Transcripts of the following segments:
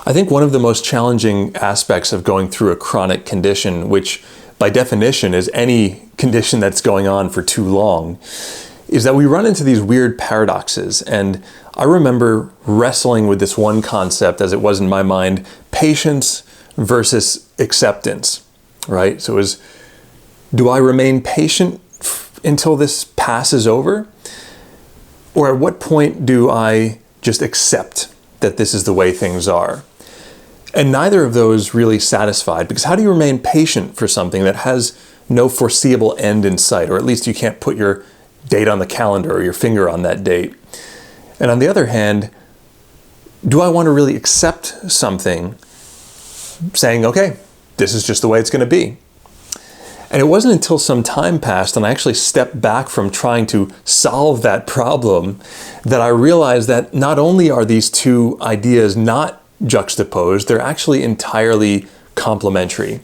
I think one of the most challenging aspects of going through a chronic condition, which by definition is any condition that's going on for too long, is that we run into these weird paradoxes. And I remember wrestling with this one concept as it was in my mind, patience versus acceptance, right? So it was, do I remain patient until this passes over? Or at what point do I just accept that this is the way things are? And neither of those really satisfied, because how do you remain patient for something that has no foreseeable end in sight, or at least you can't put your date on the calendar or your finger on that date? And on the other hand, do I want to really accept something saying, okay, this is just the way it's going to be? And it wasn't until some time passed and I actually stepped back from trying to solve that problem that I realized that not only are these two ideas not juxtaposed, they're actually entirely complementary.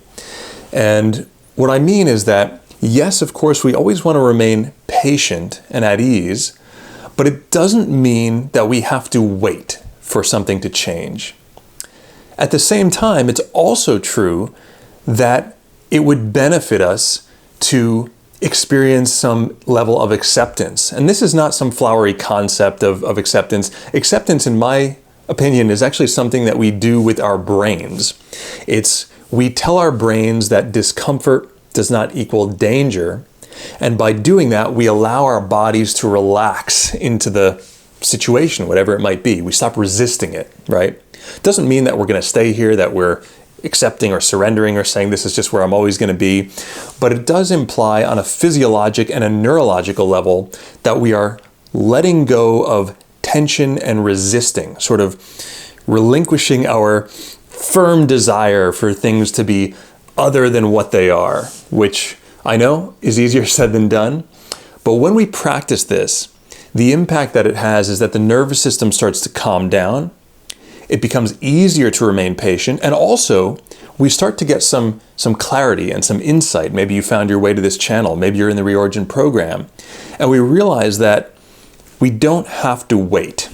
And what I mean is that, yes, of course, we always want to remain patient and at ease, but it doesn't mean that we have to wait for something to change. At the same time, it's also true that it would benefit us to experience some level of acceptance. And this is not some flowery concept of acceptance. Acceptance, in my opinion, is actually something that we do with our brains. We tell our brains that discomfort does not equal danger. And by doing that, we allow our bodies to relax into the situation, whatever it might be. We stop resisting it, right? It doesn't mean that we're going to stay here, that we're accepting or surrendering or saying this is just where I'm always going to be. But it does imply on a physiologic and a neurological level that we are letting go of tension and resisting, sort of relinquishing our firm desire for things to be other than what they are, which I know is easier said than done. But when we practice this, the impact that it has is that the nervous system starts to calm down. It becomes easier to remain patient, and also we start to get some clarity and some insight. Maybe you found your way to this channel, maybe you're in the Reorigin program, and we realize that we don't have to wait.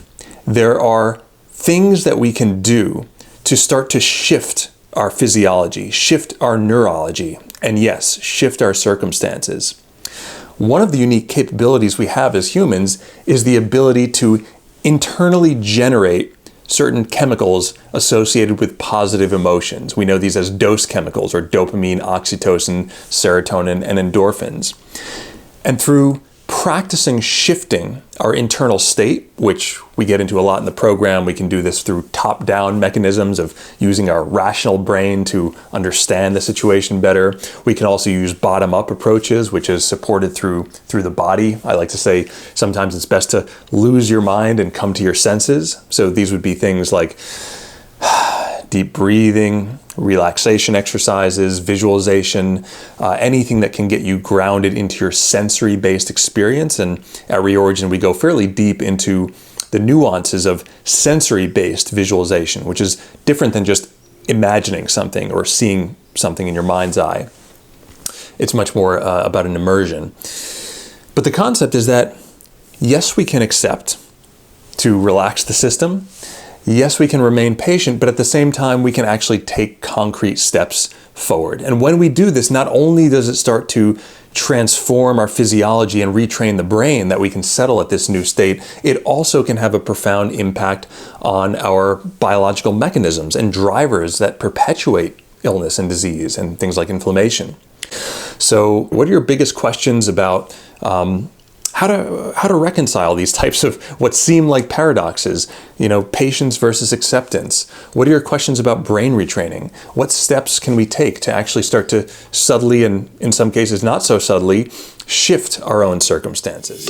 There are things that we can do to start to shift our physiology, shift our neurology, and yes, shift our circumstances. One of the unique capabilities we have as humans is the ability to internally generate certain chemicals associated with positive emotions. We know these as dose chemicals, or dopamine, oxytocin, serotonin, and endorphins. And through practicing shifting our internal state, which we get into a lot in the program, we can do this through top-down mechanisms of using our rational brain to understand the situation better. We can also use bottom-up approaches, which is supported through the body. I like to say sometimes it's best to lose your mind and come to your senses. So these would be things like deep breathing, relaxation exercises, visualization, anything that can get you grounded into your sensory-based experience. And at Reorigin, we go fairly deep into the nuances of sensory-based visualization, which is different than just imagining something or seeing something in your mind's eye. It's much more about an immersion. But the concept is that, yes, we can accept to relax the system. Yes, we can remain patient, but at the same time, we can actually take concrete steps forward. And when we do this, not only does it start to transform our physiology and retrain the brain that we can settle at this new state, it also can have a profound impact on our biological mechanisms and drivers that perpetuate illness and disease and things like inflammation. So what are your biggest questions about how to reconcile these types of what seem like paradoxes, patience versus acceptance? What are your questions about brain retraining? What steps can we take to actually start to subtly, and in some cases not so subtly, shift our own circumstances?